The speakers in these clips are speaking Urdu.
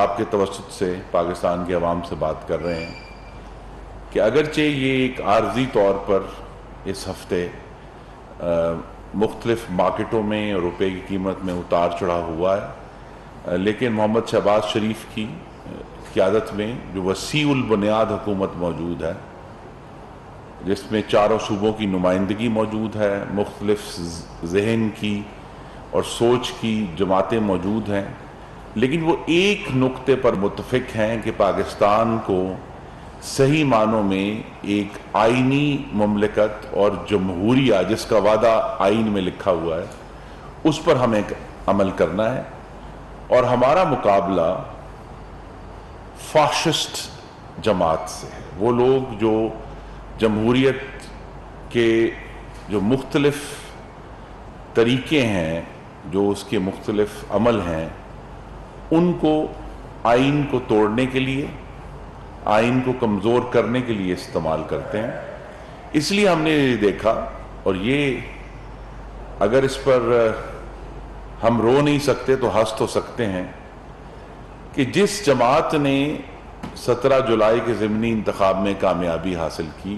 آپ کے توسط سے پاکستان کے عوام سے بات کر رہے ہیں کہ اگرچہ یہ ایک عارضی طور پر اس ہفتے مختلف مارکیٹوں میں روپے کی قیمت میں اتار چڑھاؤ ہوا ہے، لیکن محمد شہباز شریف کی قیادت میں جو وسیع البنیاد حکومت موجود ہے، جس میں چاروں صوبوں کی نمائندگی موجود ہے، مختلف ذہن کی اور سوچ کی جماعتیں موجود ہیں، لیکن وہ ایک نقطے پر متفق ہیں کہ پاکستان کو صحیح معنوں میں ایک آئینی مملکت اور جمہوریہ جس کا وعدہ آئین میں لکھا ہوا ہے اس پر ہمیں عمل کرنا ہے، اور ہمارا مقابلہ فاشسٹ جماعت سے ہے۔ وہ لوگ جو جمہوریت کے جو مختلف طریقے ہیں، جو اس کے مختلف عمل ہیں، ان کو آئین کو توڑنے کے لیے، آئین کو کمزور کرنے کے لیے استعمال کرتے ہیں۔ اس لیے ہم نے دیکھا، اور یہ اگر اس پر ہم رو نہیں سکتے تو ہنس تو سکتے ہیں، کہ جس جماعت نے 17 جولائی کے ضمنی انتخاب میں کامیابی حاصل کی،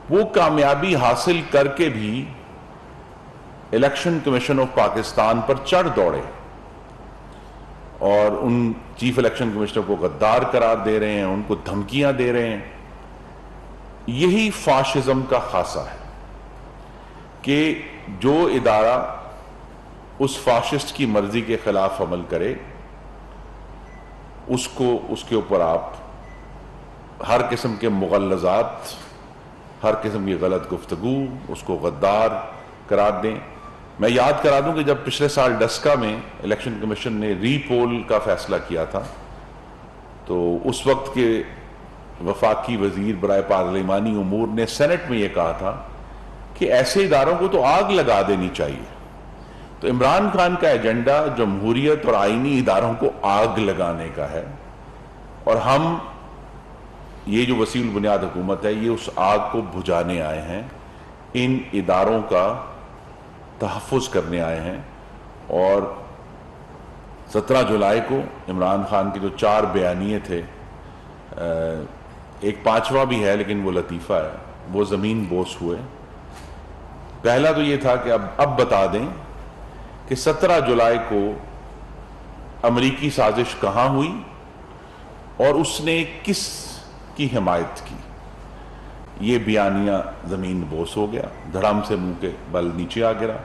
وہ کامیابی حاصل کر کے بھی الیکشن کمیشن آف پاکستان پر چڑھ دوڑے اور ان چیف الیکشن کمشنر کو غدار قرار دے رہے ہیں، ان کو دھمکیاں دے رہے ہیں۔ یہی فاشزم کا خاصہ ہے کہ جو ادارہ اس فاشسٹ کی مرضی کے خلاف عمل کرے، اس کے اوپر آپ ہر قسم کے مغلظات، ہر قسم کی غلط گفتگو، اس کو غدار قرار دیں۔ میں یاد کرا دوں کہ جب پچھلے سال ڈسکا میں الیکشن کمیشن نے ری پول کا فیصلہ کیا تھا، تو اس وقت کے وفاقی وزیر برائے پارلیمانی امور نے سینٹ میں یہ کہا تھا کہ ایسے اداروں کو تو آگ لگا دینی چاہیے۔ تو عمران خان کا ایجنڈا جمہوریت اور آئینی اداروں کو آگ لگانے کا ہے، اور ہم یہ جو وسیع البنیاد حکومت ہے، یہ اس آگ کو بجھانے آئے ہیں، ان اداروں کا تحفظ کرنے آئے ہیں۔ اور 17 جولائی کو عمران خان کے جو 4 بیانیے تھے، ایک 5واں بھی ہے لیکن وہ لطیفہ ہے، وہ زمین بوس ہوئے۔ پہلا تو یہ تھا کہ اب بتا دیں کہ 17 جولائی کو امریکی سازش کہاں ہوئی اور اس نے کس کی حمایت کی۔ یہ بیانیہ زمین بوس ہو گیا، دھڑام سے منہ کے بل نیچے آ گرا۔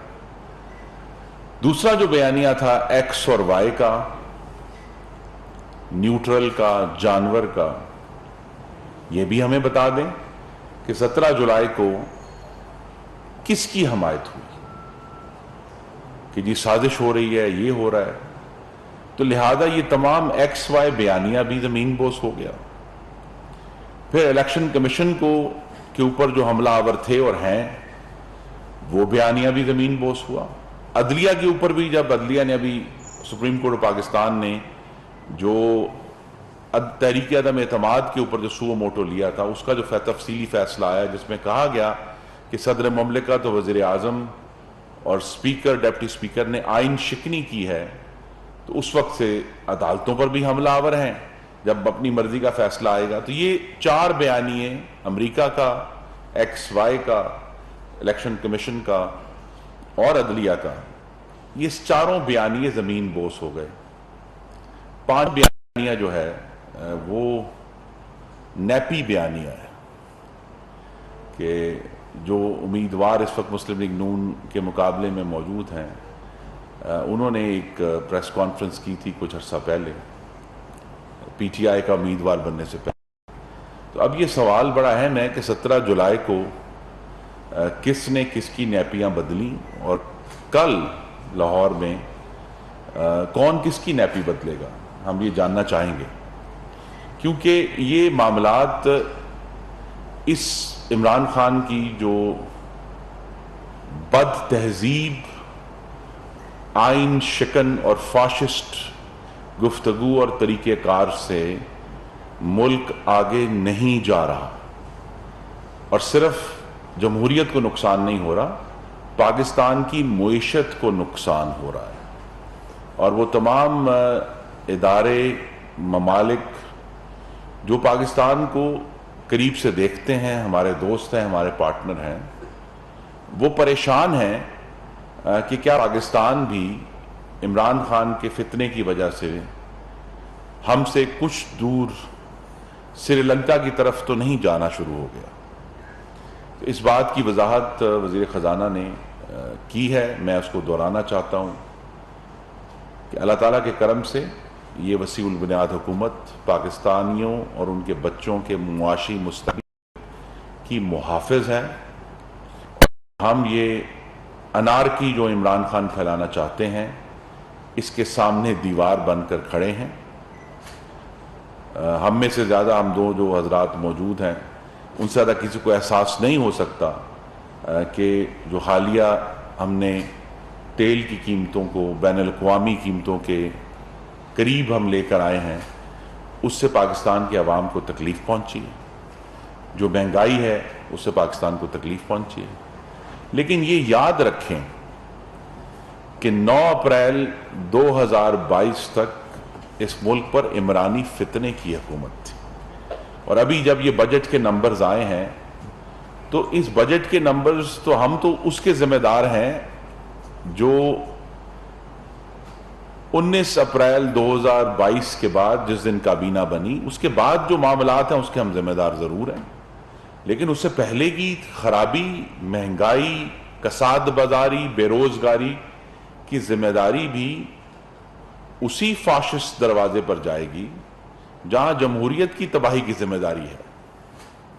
دوسرا جو بیانیہ تھا ایکس اور وائی کا، نیوٹرل کا، جانور کا، یہ بھی ہمیں بتا دیں کہ 17 جولائی کو کس کی حمایت ہوئی کہ جی سازش ہو رہی ہے، یہ ہو رہا ہے۔ تو لہذا یہ تمام ایکس وائی بیانیہ بھی زمین بوس ہو گیا۔ پھر الیکشن کمیشن کے اوپر جو حملہ آور تھے اور ہیں، وہ بیانیہ بھی زمین بوس ہوا۔ عدلیہ کے اوپر بھی، جب عدلیہ نے ابھی سپریم کورٹ پاکستان نے جو تحریک عدم اعتماد کے اوپر جو سو موٹو لیا تھا، اس کا جو تفصیلی فیصلہ آیا جس میں کہا گیا کہ صدر مملکت اور وزیر اعظم اور اسپیکر، ڈپٹی اسپیکر نے آئین شکنی کی ہے، تو اس وقت سے عدالتوں پر بھی حملہ آور ہیں جب اپنی مرضی کا فیصلہ آئے گا۔ تو یہ 4 بیانیے، امریکہ کا، ایکس وائی کا، الیکشن کمیشن کا اور عدلیہ کا، یہ 4 بیانیے زمین بوس ہو گئے۔ 5 بیانیہ جو ہے وہ نیپی بیانیہ ہے کہ جو امیدوار اس وقت مسلم لیگ نون کے مقابلے میں موجود ہیں، انہوں نے ایک پریس کانفرنس کی تھی کچھ عرصہ پہلے، پی ٹی آئی کا امیدوار بننے سے پہلے۔ تو اب یہ سوال بڑا اہم ہے کہ 17 جولائی کو کس نے کس کی نیپیاں بدلی، اور کل لاہور میں کون کس کی نیپی بدلے گا، ہم یہ جاننا چاہیں گے، کیونکہ یہ معاملات اس عمران خان کی جو بد تہذیب، آئین شکن اور فاشسٹ گفتگو اور طریقہ کار سے ملک آگے نہیں جا رہا، اور صرف جمہوریت کو نقصان نہیں ہو رہا، پاکستان کی معیشت کو نقصان ہو رہا ہے۔ اور وہ تمام ادارے، ممالک جو پاکستان کو قریب سے دیکھتے ہیں، ہمارے دوست ہیں، ہمارے پارٹنر ہیں، وہ پریشان ہیں کہ کیا پاکستان بھی عمران خان کے فتنے کی وجہ سے ہم سے کچھ دور سری لنکا کی طرف تو نہیں جانا شروع ہو گیا۔ اس بات کی وضاحت وزیر خزانہ نے کی ہے، میں اس کو دہرانا چاہتا ہوں کہ اللہ تعالیٰ کے کرم سے یہ وسیع البنیاد حکومت پاکستانیوں اور ان کے بچوں کے معاشی مستقبل کی محافظ ہے۔ ہم یہ انارکی جو عمران خان پھیلانا چاہتے ہیں، اس کے سامنے دیوار بن کر کھڑے ہیں۔ ہم میں سے زیادہ، ہم دو جو حضرات موجود ہیں، ان سے زیادہ کسی کو احساس نہیں ہو سکتا کہ جو حالیہ ہم نے تیل کی قیمتوں کو بین الاقوامی قیمتوں کے قریب ہم لے کر آئے ہیں، اس سے پاکستان کے عوام کو تکلیف پہنچی ہے۔ جو مہنگائی ہے اس سے پاکستان کو تکلیف پہنچی ہے۔ لیکن یہ یاد رکھیں کہ 9 اپریل 2022 تک اس ملک پر عمرانی فتنے کی حکومت تھی، اور ابھی جب یہ بجٹ کے نمبرز آئے ہیں تو اس بجٹ کے نمبرز تو ہم تو اس کے ذمہ دار ہیں جو 19 اپریل 2022 کے بعد جس دن کابینہ بنی، اس کے بعد جو معاملات ہیں اس کے ہم ذمہ دار ضرور ہیں، لیکن اس سے پہلے کی خرابی، مہنگائی، کساد بازاری، بے روزگاری کی ذمہ داری بھی اسی فاشسٹ دروازے پر جائے گی جہاں جمہوریت کی تباہی کی ذمہ داری ہے۔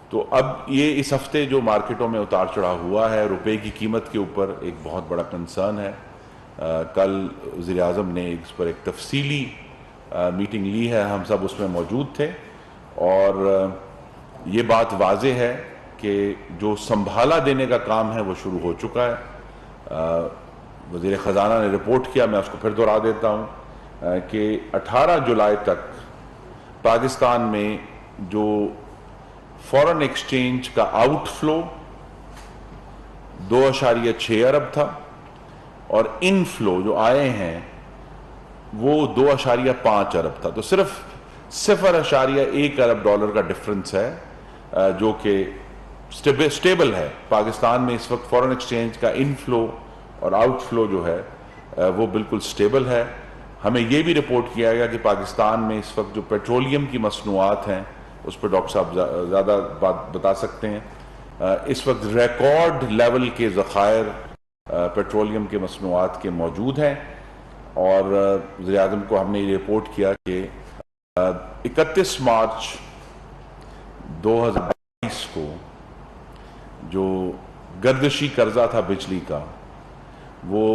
تو اب یہ اس ہفتے جو مارکیٹوں میں اتار چڑھاؤ ہوا ہے روپے کی قیمت کے اوپر، ایک بہت بڑا کنسرن ہے۔ کل وزیر اعظم نے اس پر ایک تفصیلی میٹنگ لی ہے، ہم سب اس میں موجود تھے، اور یہ بات واضح ہے کہ جو سنبھالا دینے کا کام ہے وہ شروع ہو چکا ہے۔ وزیر خزانہ نے رپورٹ کیا، میں اس کو پھر دہرا دیتا ہوں کہ 18 جولائی تک پاکستان میں جو فورن ایکسچینج کا آؤٹ فلو 2.6 ارب تھا، اور ان فلو جو آئے ہیں وہ 2.5 ارب تھا، تو صرف 0.1 ارب ڈالر کا ڈفرنس ہے، جو کہ سٹیبل ہے۔ پاکستان میں اس وقت فورن ایکسچینج کا ان فلو اور آؤٹ فلو جو ہے وہ بالکل سٹیبل ہے۔ ہمیں یہ بھی رپورٹ کیا گیا کہ پاکستان میں اس وقت جو پیٹرولیم کی مصنوعات ہیں، اس پر ڈاکٹر صاحب زیادہ بات بتا سکتے ہیں، اس وقت ریکارڈ لیول کے ذخائر پیٹرولیم کے مصنوعات کے موجود ہیں، اور وزیر اعظم کو ہم نے یہ رپورٹ کیا کہ 31 مارچ 2022 کو جو گردشی قرضہ تھا بجلی کا وہ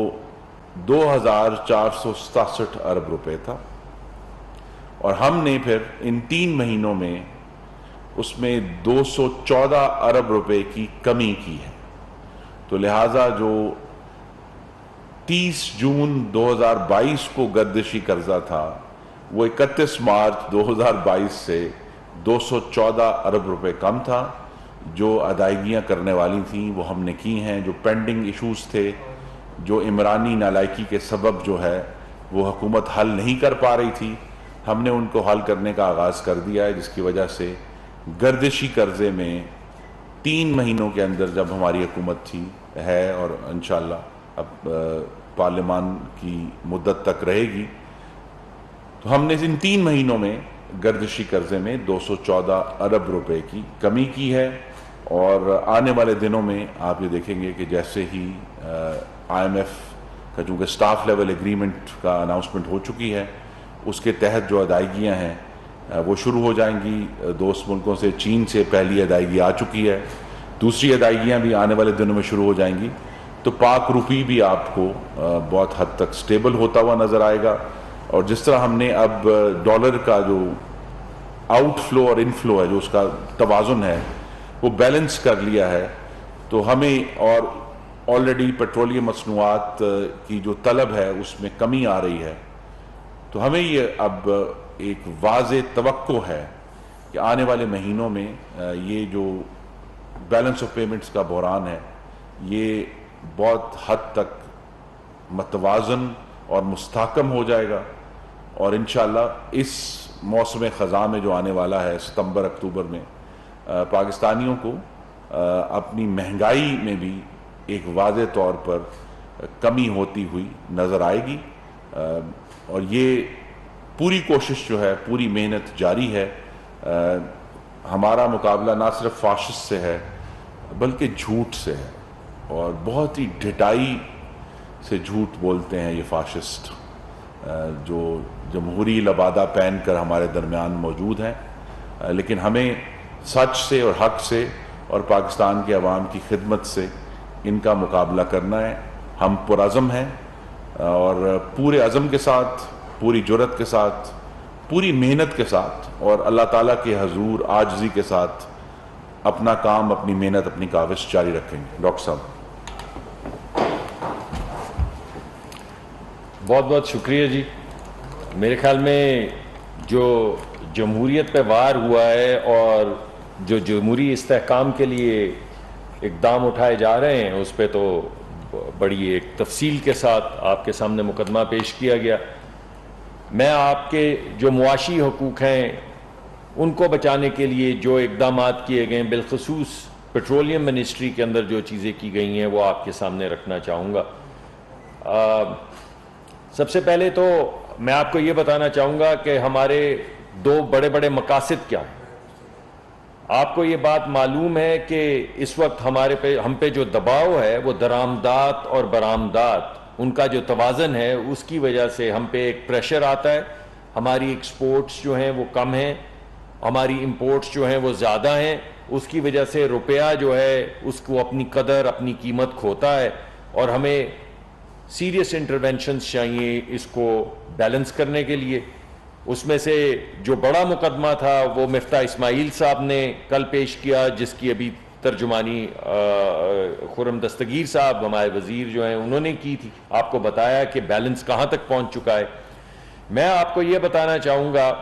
2467 ارب روپے تھا، اور ہم نے پھر ان 3 مہینوں میں اس میں 214 ارب روپے کی کمی کی ہے۔ تو لہٰذا جو 30 جون 2022 کو گردشی قرضہ تھا وہ 31 مارچ 2022 سے 214 ارب روپے کم تھا۔ جو ادائیگیاں کرنے والی تھیں وہ ہم نے کی ہیں، جو پینڈنگ ایشوز تھے، جو عمرانی نالائکی کے سبب جو ہے وہ حکومت حل نہیں کر پا رہی تھی، ہم نے ان کو حل کرنے کا آغاز کر دیا ہے، جس کی وجہ سے گردشی قرضے میں 3 مہینوں کے اندر جب ہماری حکومت تھی ہے، اور انشاءاللہ اب پارلیمان کی مدت تک رہے گی، تو ہم نے ان 3 مہینوں میں گردشی قرضے میں 214 ارب روپے کی کمی کی ہے، اور آنے والے دنوں میں آپ یہ دیکھیں گے کہ جیسے ہی آئی ایم ایف کا چونکہ سٹاف لیول ایگریمنٹ کا اناؤنسمنٹ ہو چکی ہے، اس کے تحت جو ادائیگیاں ہیں وہ شروع ہو جائیں گی۔ دوست ملکوں سے، چین سے پہلی ادائیگی آ چکی ہے، دوسری ادائیگیاں بھی آنے والے دنوں میں شروع ہو جائیں گی، تو پاک روپی بھی آپ کو بہت حد تک سٹیبل ہوتا ہوا نظر آئے گا، اور جس طرح ہم نے اب ڈالر کا جو آؤٹ فلو اور ان فلو ہے، جو اس کا توازن ہے وہ بیلنس کر لیا ہے، تو ہمیں اور آلریڈی پیٹرولیم مصنوعات کی جو طلب ہے اس میں کمی آ رہی ہے، تو ہمیں یہ اب ایک واضح توقع ہے کہ آنے والے مہینوں میں یہ جو بیلنس آف پیمنٹس کا بحران ہے یہ بہت حد تک متوازن اور مستحکم ہو جائے گا، اور انشاءاللہ اس موسم خزاں میں جو آنے والا ہے ستمبر اکتوبر میں پاکستانیوں کو اپنی مہنگائی میں بھی ایک واضح طور پر کمی ہوتی ہوئی نظر آئے گی، اور یہ پوری کوشش جو ہے، پوری محنت جاری ہے۔ ہمارا مقابلہ نہ صرف فاشسٹ سے ہے بلکہ جھوٹ سے ہے، اور بہت ہی ڈھٹائی سے جھوٹ بولتے ہیں یہ فاشسٹ جو جمہوری لبادہ پہن کر ہمارے درمیان موجود ہیں، لیکن ہمیں سچ سے اور حق سے اور پاکستان کے عوام کی خدمت سے ان کا مقابلہ کرنا ہے۔ ہم پرعزم ہیں اور پورے عزم کے ساتھ، پوری جرأت کے ساتھ، پوری محنت کے ساتھ اور اللہ تعالیٰ کے حضور عاجزی کے ساتھ اپنا کام، اپنی محنت، اپنی کاوش جاری رکھیں گے۔ ڈاکٹر صاحب بہت بہت شکریہ جی۔ میرے خیال میں جو جمہوریت پہ وار ہوا ہے اور جو جمہوری استحکام کے لیے اقدام اٹھائے جا رہے ہیں، اس پہ تو بڑی ایک تفصیل کے ساتھ آپ کے سامنے مقدمہ پیش کیا گیا۔ میں آپ کے جو معاشی حقوق ہیں ان کو بچانے کے لیے جو اقدامات کیے گئے ہیں، بالخصوص پیٹرولیم منسٹری کے اندر جو چیزیں کی گئی ہیں، وہ آپ کے سامنے رکھنا چاہوں گا۔ سب سے پہلے تو میں آپ کو یہ بتانا چاہوں گا کہ ہمارے دو بڑے بڑے مقاصد کیا ہیں۔ آپ کو یہ بات معلوم ہے کہ اس وقت ہم پہ جو دباؤ ہے وہ درآمدات اور برآمدات، ان کا جو توازن ہے اس کی وجہ سے ہم پہ ایک پریشر آتا ہے۔ ہماری ایکسپورٹس جو ہیں وہ کم ہیں، ہماری امپورٹس جو ہیں وہ زیادہ ہیں، اس کی وجہ سے روپیہ جو ہے اس کو اپنی قدر، اپنی قیمت کھوتا ہے، اور ہمیں سیریس انٹرونشنز چاہیے اس کو بیلنس کرنے کے لیے۔ اس میں سے جو بڑا مقدمہ تھا وہ مفتاح اسماعیل صاحب نے کل پیش کیا، جس کی ابھی ترجمانی خرم دستگیر صاحب ہمارے وزیر جو ہیں انہوں نے کی تھی۔ آپ کو بتایا کہ بیلنس کہاں تک پہنچ چکا ہے۔ میں آپ کو یہ بتانا چاہوں گا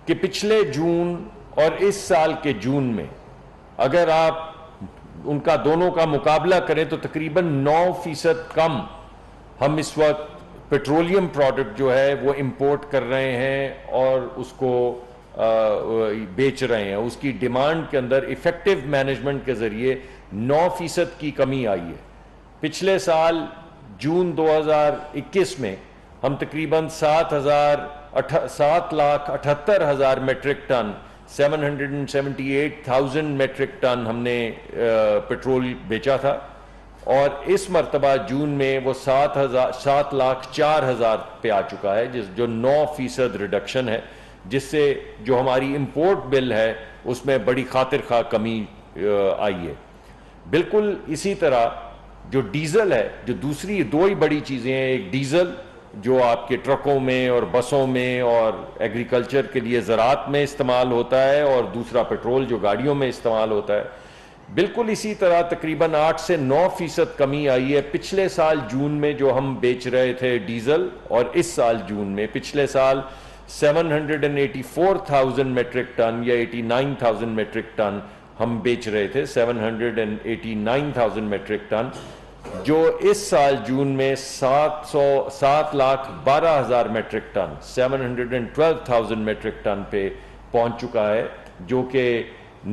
کہ پچھلے جون اور اس سال کے جون میں اگر آپ ان کا دونوں کا مقابلہ کریں تو تقریباً 9% کم ہم اس وقت پیٹرولیم پروڈکٹ جو ہے وہ امپورٹ کر رہے ہیں اور اس کو بیچ رہے ہیں۔ اس کی ڈیمانڈ کے اندر ایفیکٹو مینجمنٹ کے ذریعے 9% کی کمی آئی ہے۔ پچھلے سال جون 2021 میں ہم تقریباً 7,78,000 میٹرک ٹن 778,000 میٹرک ٹن ہم نے پیٹرول بیچا تھا، اور اس مرتبہ جون میں وہ 7,04,000 پہ آ چکا ہے، جو 9% ریڈکشن ہے، جس سے جو ہماری امپورٹ بل ہے اس میں بڑی خاطر خواہ کمی آئی ہے۔ بالکل اسی طرح جو ڈیزل ہے، جو دوسری دو ہی بڑی چیزیں ہیں، ایک ڈیزل جو آپ کے ٹرکوں میں اور بسوں میں اور ایگریکلچر کے لیے زراعت میں استعمال ہوتا ہے، اور دوسرا پیٹرول جو گاڑیوں میں استعمال ہوتا ہے۔ بالکل اسی طرح تقریباً 8 سے 9% کمی آئی ہے پچھلے سال جون میں جو ہم بیچ رہے تھے ڈیزل، اور اس سال جون میں پچھلے سال 784,000 میٹرک ٹن یا 89,000 میٹرک ٹن ہم بیچ رہے تھے، 789,000 میٹرک ٹن، جو اس سال جون میں 7,12,000 میٹرک ٹن 712,000 میٹرک ٹن پہ پہنچ چکا ہے، جو کہ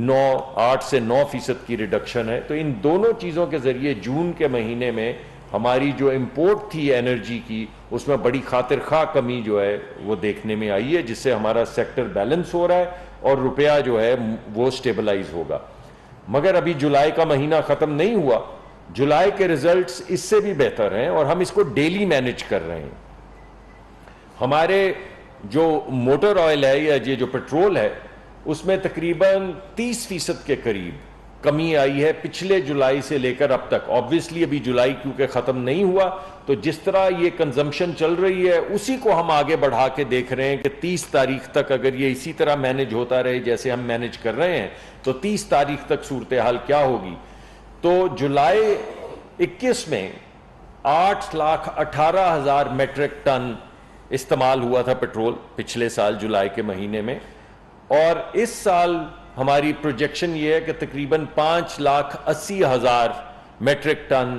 8 سے 9% کی ریڈکشن ہے۔ تو ان دونوں چیزوں کے ذریعے جون کے مہینے میں ہماری جو امپورٹ تھی انرجی کی، اس میں بڑی خاطر خواہ کمی جو ہے وہ دیکھنے میں آئی ہے، جس سے ہمارا سیکٹر بیلنس ہو رہا ہے اور روپیہ جو ہے وہ سٹیبلائز ہوگا۔ مگر ابھی جولائی کا مہینہ ختم نہیں ہوا، جولائی کے ریزلٹس اس سے بھی بہتر ہیں، اور ہم اس کو ڈیلی مینیج کر رہے ہیں۔ ہمارے جو موٹر آئل ہے یا یہ جو پیٹرول ہے، اس میں تقریباً 30% کے قریب کمی آئی ہے پچھلے جولائی سے لے کر اب تک۔ آبویسلی ابھی جولائی کیونکہ ختم نہیں ہوا، تو جس طرح یہ کنزمپشن چل رہی ہے اسی کو ہم آگے بڑھا کے دیکھ رہے ہیں کہ 30 تاریخ تک اگر یہ اسی طرح مینیج ہوتا رہے جیسے ہم مینیج کر رہے ہیں، تو 30 تاریخ تک صورتحال کیا ہوگی۔ تو جولائی 21 میں 8,18,000 میٹرک ٹن استعمال ہوا تھا پیٹرول پچھلے سال جولائی کے مہینے میں، اور اس سال ہماری پروجیکشن یہ ہے کہ تقریباً 5,80,000 میٹرک ٹن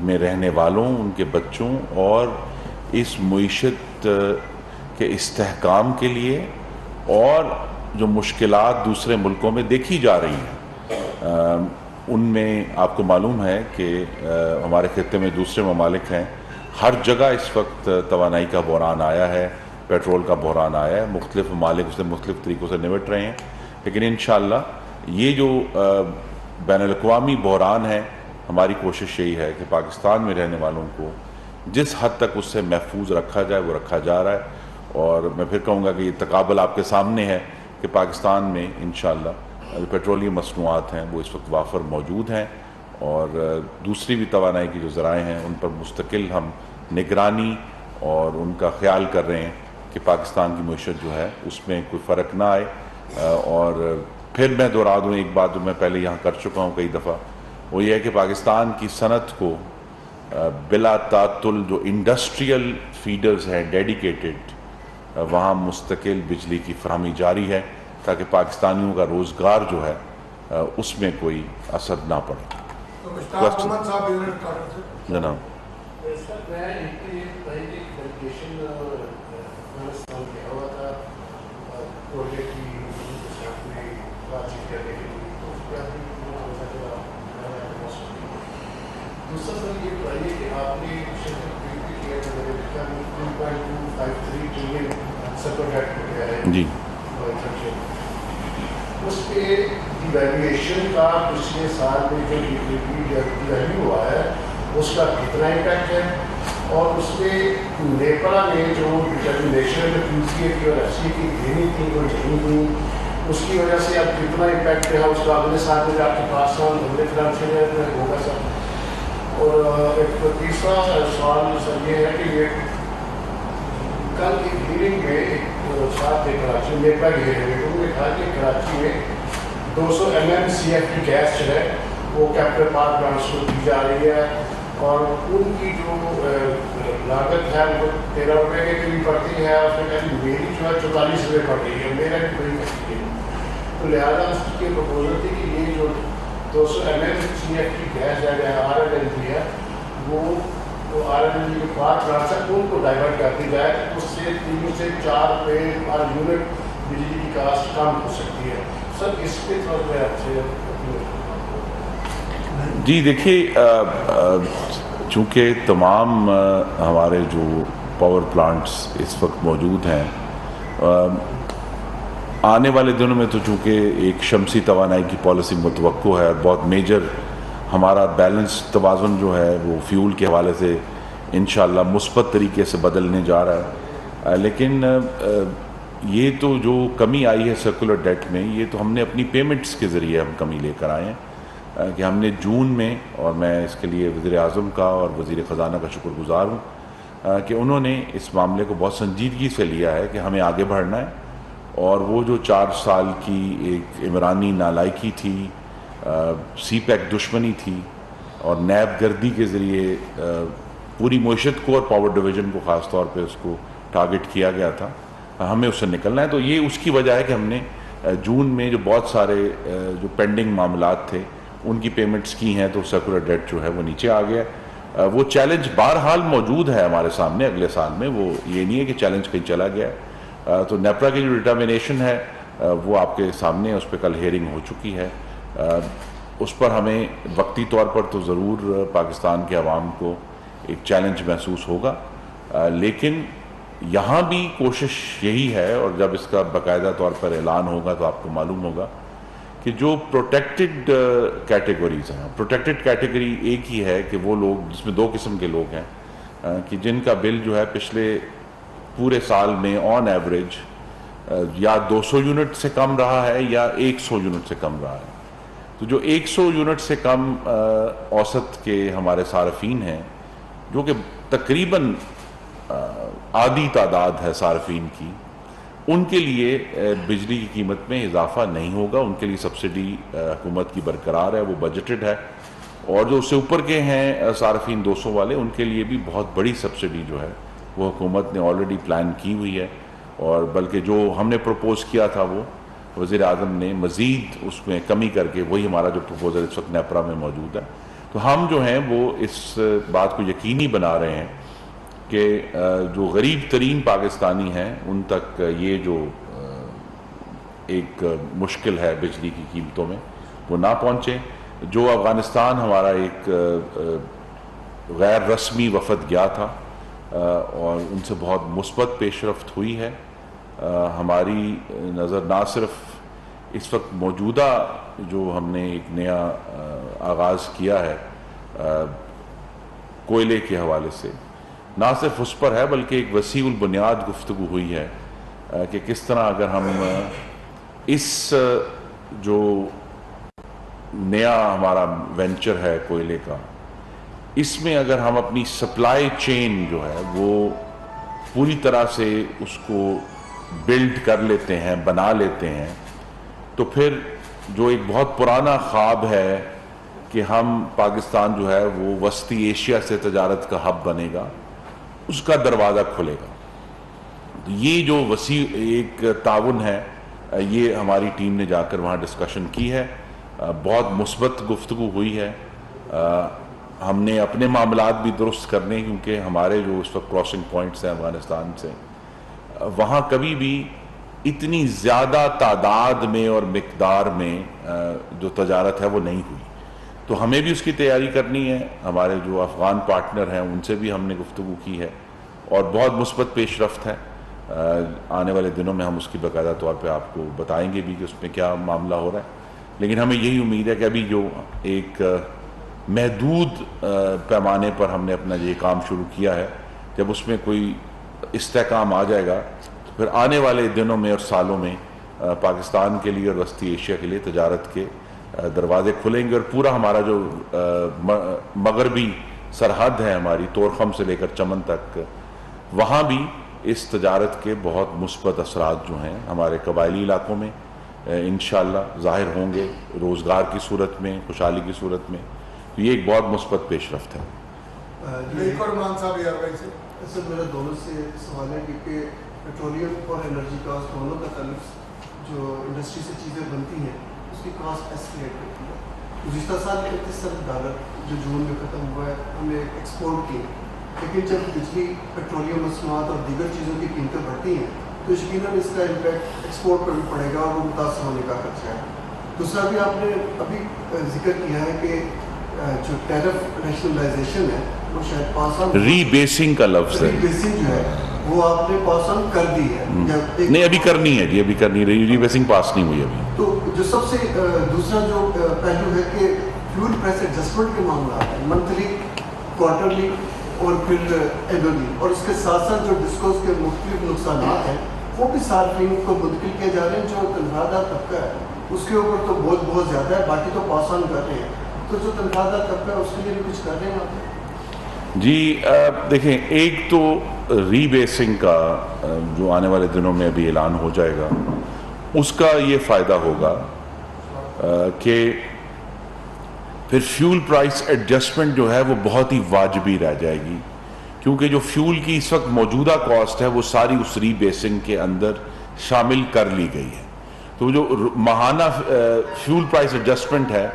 میں رہنے والوں، ان کے بچوں اور اس معیشت کے استحکام کے لیے اور جو مشکلات دوسرے ملکوں میں دیکھی جا رہی ہیں ان میں آپ کو معلوم ہے کہ ہمارے خطے میں دوسرے ممالک ہیں، ہر جگہ اس وقت توانائی کا بحران آیا ہے، پیٹرول کا بحران آیا ہے، مختلف ممالک اسے مختلف طریقوں سے نمٹ رہے ہیں، لیکن انشاءاللہ یہ جو بین الاقوامی بحران ہے، ہماری کوشش یہی ہے کہ پاکستان میں رہنے والوں کو جس حد تک اس سے محفوظ رکھا جائے وہ رکھا جا رہا ہے، اور میں پھر کہوں گا کہ یہ تقابل آپ کے سامنے ہے کہ پاکستان میں انشاءاللہ جو پیٹرولیم مصنوعات ہیں وہ اس وقت وافر موجود ہیں، اور دوسری بھی توانائی کی جو ذرائع ہیں ان پر مستقل ہم نگرانی اور ان کا خیال کر رہے ہیں کہ پاکستان کی معیشت جو ہے اس میں کوئی فرق نہ آئے۔ اور پھر میں دوہرا دوں ایک بات جو میں پہلے یہاں کر چکا ہوں کئی دفعہ، وہ یہ ہے کہ پاکستان کی صنعت کو بلا تعطل جو انڈسٹریل فیڈرز ہیں ڈیڈیکیٹڈ، وہاں مستقل بجلی کی فراہمی جاری ہے تاکہ پاکستانیوں کا روزگار جو ہے اس میں کوئی اثر نہ پڑے۔ جناب دوسرا سر یہ بتائیے کہ آپ نے جی اس پہ ایویلویشن کا پچھلے سال میں جو ایویلو ہوا ہے اس کا کتنا امپیکٹ ہے، اور اس میں نیپرا نے جو ڈٹرمنیشن پی سی اے کی اور ایف سی کی دینی تھی وہ نہیں ہوئی، اس کی وجہ سے اب کتنا امپیکٹ رہا اس کا اگلے سال میں آپ کے پاس اگلے فنانشیل ہوگا سر۔ اور ایک تیسرا سوال سر یہ ہے کہ یہ کل ایک ہیئرنگ میں ایک صاحب تھے کراچی میں، نیپرا کی ہیئرنگ میں، انہوں نے کہا کہ کراچی میں 200 MMCF کی گیس جو ہے وہ کیپٹل پاور پلانٹس کو دی جا رہی ہے، اور ان کی جو لاگت ہے وہ 13 روپے کے قریب پڑتی ہے، اور پھر میری جو ہے 44 روپے پڑ رہی ہے، میرا بھی بڑی پڑتی ہے۔ تو لہٰذا اس کی پرپوزل تھی کہ یہ جو 200 MMCF کی گیس ہے RLNG ہے وہ RLNG کے پاور پلانٹس ہیں ان کو ڈائیورٹ کر دی جائے، اس سے 3 سے 4 روپے پر یونٹ بجلی کی کاسٹ کم ہو سکتی ہے۔ سر اس پہ تھوڑا میں آپ سے جی دیکھیے، چونکہ تمام ہمارے جو پاور پلانٹس اس وقت موجود ہیں، آنے والے دنوں میں تو چونکہ ایک شمسی توانائی کی پالیسی متوقع ہے، بہت میجر ہمارا بیلنس توازن جو ہے وہ فیول کے حوالے سے انشاءاللہ مثبت طریقے سے بدلنے جا رہا ہے، لیکن یہ تو جو کمی آئی ہے سرکولر ڈیٹ میں، یہ تو ہم نے اپنی پیمنٹس کے ذریعے ہم کمی لے کر آئے ہیں کہ ہم نے جون میں، اور میں اس کے لیے وزیر اعظم کا اور وزیر خزانہ کا شکر گزار ہوں کہ انہوں نے اس معاملے کو بہت سنجیدگی سے لیا ہے کہ ہمیں آگے بڑھنا ہے، اور وہ جو 4 سال کی ایک عمرانی نالائکی تھی، سی پیک دشمنی تھی، اور نیب گردی کے ذریعے پوری معیشت کو اور پاور ڈویژن کو خاص طور پہ اس کو ٹارگٹ کیا گیا تھا، ہمیں اس سے نکلنا ہے۔ تو یہ اس کی وجہ ہے کہ ہم نے جون میں جو بہت سارے جو پینڈنگ معاملات تھے ان کی پیمنٹس کی ہیں، تو سرکولر ڈیٹ جو ہے وہ نیچے آ گیا ہے۔ وہ چیلنج بہرحال موجود ہے ہمارے سامنے اگلے سال میں، وہ یہ نہیں ہے کہ چیلنج کہیں چلا گیا ہے۔ تو نیپرا کی جو ڈٹرمنیشن ہے وہ آپ کے سامنے، اس پہ کل ہیئرنگ ہو چکی ہے، اس پر ہمیں وقتی طور پر تو ضرور پاکستان کے عوام کو ایک چیلنج محسوس ہوگا، لیکن یہاں بھی کوشش یہی ہے، اور جب اس کا باقاعدہ طور پر اعلان ہوگا تو آپ کو معلوم ہوگا کہ جو پروٹیکٹڈ کیٹیگریز ہیں، پروٹیکٹڈ کیٹیگری ایک ہی ہے کہ وہ لوگ جس میں 2 قسم کے لوگ ہیں کہ جن کا بل جو ہے پچھلے پورے سال میں آن ایوریج یا 200 یونٹ سے کم رہا ہے یا 100 یونٹ سے کم رہا ہے۔ تو جو 100 یونٹ سے کم اوسط کے ہمارے صارفین ہیں، جو کہ تقریباً آدھی تعداد ہے صارفین کی، ان کے لیے بجلی کی قیمت میں اضافہ نہیں ہوگا، ان کے لیے سبسڈی حکومت کی برقرار ہے، وہ بجٹڈ ہے، اور جو اس سے اوپر کے ہیں صارفین 200 والے، ان کے لیے بھی بہت بڑی سبسڈی جو ہے وہ حکومت نے آلریڈی پلان کی ہوئی ہے، اور بلکہ جو ہم نے پروپوز کیا تھا وہ وزیر اعظم نے مزید اس میں کمی کر کے، وہی ہمارا جو پروپوزل اس وقت نیپرا میں موجود ہے، تو ہم جو ہیں وہ اس بات کو یقینی بنا رہے ہیں کہ جو غریب ترین پاکستانی ہیں ان تک یہ جو ایک مشکل ہے بجلی کی قیمتوں میں وہ نہ پہنچے. جو افغانستان ہمارا ایک غیر رسمی وفد گیا تھا اور ان سے بہت مثبت پیش رفت ہوئی ہے. ہماری نظر نہ صرف اس وقت موجودہ جو ہم نے ایک نیا آغاز کیا ہے کوئلے کے حوالے سے نہ صرف اس پر ہے بلکہ ایک وسیع البنیاد گفتگو ہوئی ہے کہ کس طرح اگر ہم اس جو نیا ہمارا وینچر ہے کوئلے کا اس میں اگر ہم اپنی سپلائی چین جو ہے وہ پوری طرح سے اس کو بلڈ کر لیتے ہیں بنا لیتے ہیں تو پھر جو ایک بہت پرانا خواب ہے کہ ہم پاکستان جو ہے وہ وسطی ایشیا سے تجارت کا ہب بنے گا اس کا دروازہ کھلے گا. یہ جو وسیع ایک تعاون ہے یہ ہماری ٹیم نے جا کر وہاں ڈسکشن کی ہے. بہت مثبت گفتگو ہوئی ہے. ہم نے اپنے معاملات بھی درست کرنے کیونکہ ہمارے جو اس وقت کراسنگ پوائنٹس ہیں افغانستان سے وہاں کبھی بھی اتنی زیادہ تعداد میں اور مقدار میں جو تجارت ہے وہ نہیں ہوئی. تو ہمیں بھی اس کی تیاری کرنی ہے. ہمارے جو افغان پارٹنر ہیں ان سے بھی ہم نے گفتگو کی ہے اور بہت مثبت پیش رفت ہے. آنے والے دنوں میں ہم اس کی باقاعدہ طور پہ آپ کو بتائیں گے بھی کہ اس میں کیا معاملہ ہو رہا ہے. لیکن ہمیں یہی امید ہے کہ ابھی جو ایک محدود پیمانے پر ہم نے اپنا یہ کام شروع کیا ہے جب اس میں کوئی استحکام آ جائے گا تو پھر آنے والے دنوں میں اور سالوں میں پاکستان کے لیے اور وسطی ایشیا کے لیے تجارت کے دروازے کھلیں گے اور پورا ہمارا جو مغربی سرحد ہے ہماری طورخم سے لے کر چمن تک وہاں بھی اس تجارت کے بہت مثبت اثرات جو ہیں ہمارے قبائلی علاقوں میں انشاءاللہ ظاہر ہوں گے روزگار کی صورت میں خوشحالی کی صورت میں. تو یہ ایک بہت مثبت پیش رفت ہے. سر میرا دونوں سے سوال ہے کیونکہ پیٹرولیم اور انرجی کاسٹ دونوں کا تعلق جو انڈسٹری سے چیزیں بنتی ہیں اس کی کاسٹ ایسکلیٹ ہوتی ہے. گزشتہ سال $31 جو جون میں ختم ہوا ہے ہم نے ایکسپورٹ کی لیکن جب بجلی پیٹرولیم مصنوعات اور دیگر چیزوں کی قیمتیں بڑھتی ہیں تو یقیناً اس کا امپیکٹ ایکسپورٹ پر بھی پڑے گا اور وہ متاثر ہونے کا خدشہ ہے. دوسرا بھی آپ نے ابھی ذکر کیا ہے کہ جو ٹیرف نیشنلائزیشن ہے وہ شاید پاس آن ری بیسنگ کا لفظ ہے. ری بیسنگ جو ہے وہ آپ نے پاس آن کر دی ہے نہیں ابھی کرنی ہے جی ابھی کرنی ہے. ری بیسنگ پاس نہیں ہوئی ابھی. تو جو سب سے دوسرا جو پہلو ہے کہ فیول پرائس ایڈجسٹمنٹ کے معاملات ہیں منتھلی کوارٹرلی اور پھر اینولی اور اس کے ساتھ ساتھ جو ڈسکوز کے مختلف نقصانات ہیں وہ بھی صارفین کو منتقل کیے جا رہے ہیں. جو تنخواہ دار طبقہ ہے اس کے اوپر تو بہت زیادہ ہے باقی تو پاس آن کر رہے ہیں. تو جو تنخواہ دار طبقہ ہے اس کے لیے بھی کچھ کر رہے ہیں آپ؟ جی دیکھیں ایک تو ری بیسنگ کا جو آنے والے دنوں میں ابھی اعلان ہو جائے گا اس کا یہ فائدہ ہوگا کہ پھر فیول پرائس ایڈجسٹمنٹ جو ہے وہ بہت ہی واجبی رہ جائے گی کیونکہ جو فیول کی اس وقت موجودہ کاسٹ ہے وہ ساری اس ری بیسنگ کے اندر شامل کر لی گئی ہے. تو جو ماہانہ فیول پرائس ایڈجسٹمنٹ ہے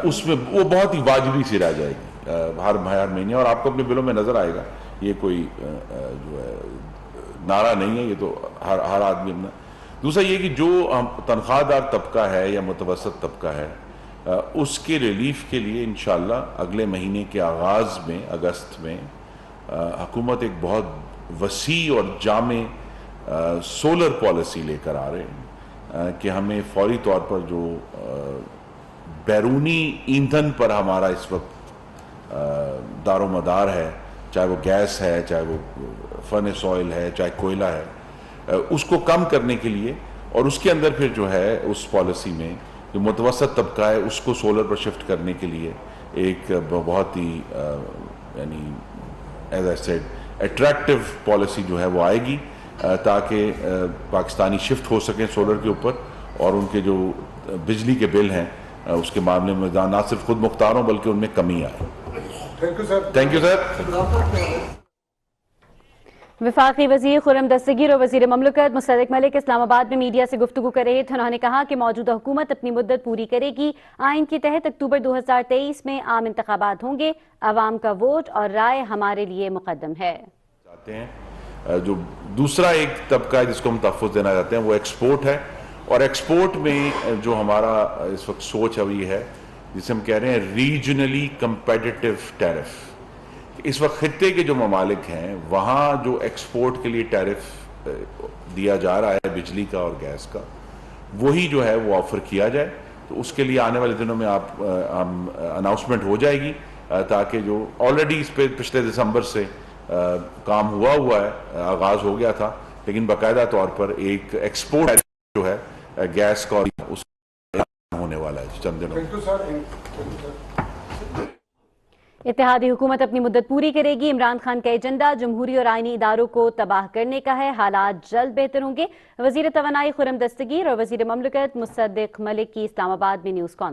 اس میں وہ بہت ہی واجبی سی رہ جائے گی ہر مہینے اور آپ کو اپنے بلوں میں نظر آئے گا. یہ کوئی جو ہے نعرہ نہیں ہے یہ تو ہر آدمی اپنا. دوسرا یہ کہ جو تنخواہ دار طبقہ ہے یا متوسط طبقہ ہے اس کے ریلیف کے لیے انشاءاللہ اگلے مہینے کے آغاز میں اگست میں حکومت ایک بہت وسیع اور جامع سولر پالیسی لے کر آ رہے ہیں کہ ہمیں فوری طور پر جو بیرونی ایندھن پر ہمارا اس وقت دار و مدار ہے چاہے وہ گیس ہے چاہے وہ فرنس آئل ہے چاہے کوئلہ ہے اس کو کم کرنے کے لیے اور اس کے اندر پھر جو ہے اس پالیسی میں جو متوسط طبقہ ہے اس کو سولر پر شفٹ کرنے کے لیے ایک بہت ہی یعنی as I said attractive policy جو ہے وہ آئے گی تاکہ پاکستانی شفٹ ہو سکیں سولر کے اوپر اور ان کے جو بجلی کے بل ہیں اس کے معاملے میں نہ صرف خود مختار ہوں بلکہ ان میں کمی آئے. Thank you sir. Thank you sir. وفاقی وزیر خرم دستگیر اور وزیر مملکت مصدق ملک اسلام آباد میں میڈیا سے گفتگو کر رہے تھے. انہوں نے کہا کہ موجودہ حکومت اپنی مدت پوری کرے گی. آئین کے تحت اکتوبر 2023 میں عام انتخابات ہوں گے. عوام کا ووٹ اور رائے ہمارے لیے مقدم ہے. جو دوسرا ایک طبقہ ہے جس کو ہم تحفظ دینا چاہتے ہیں وہ ایکسپورٹ ہے، اور ایکسپورٹ میں جو ہمارا اس وقت سوچ ابھی ہے جسے ہم کہہ رہے ہیں ریجنلی کمپیٹیٹو ٹیرف. اس وقت خطے کے جو ممالک ہیں وہاں جو ایکسپورٹ کے لیے ٹیرف دیا جا رہا ہے بجلی کا اور گیس کا، وہی جو ہے وہ آفر کیا جائے. تو اس کے لیے آنے والے دنوں میں اناؤنسمنٹ ہو جائے گی، تاکہ جو آلریڈی اس پہ پچھلے دسمبر سے کام ہوا ہے، آغاز ہو گیا تھا، لیکن باقاعدہ طور پر ایک ایکسپورٹ جو ہے گیس کا اس ہونے والا ہے چند دنوں میں. اتحادی حکومت اپنی مدت پوری کرے گی. عمران خان کا ایجنڈا جمہوری اور آئینی اداروں کو تباہ کرنے کا ہے. حالات جلد بہتر ہوں گے. وزیر توانائی خرم دستگیر اور وزیر مملکت مصدق ملک کی اسلام آباد میں نیوز کانفرنس.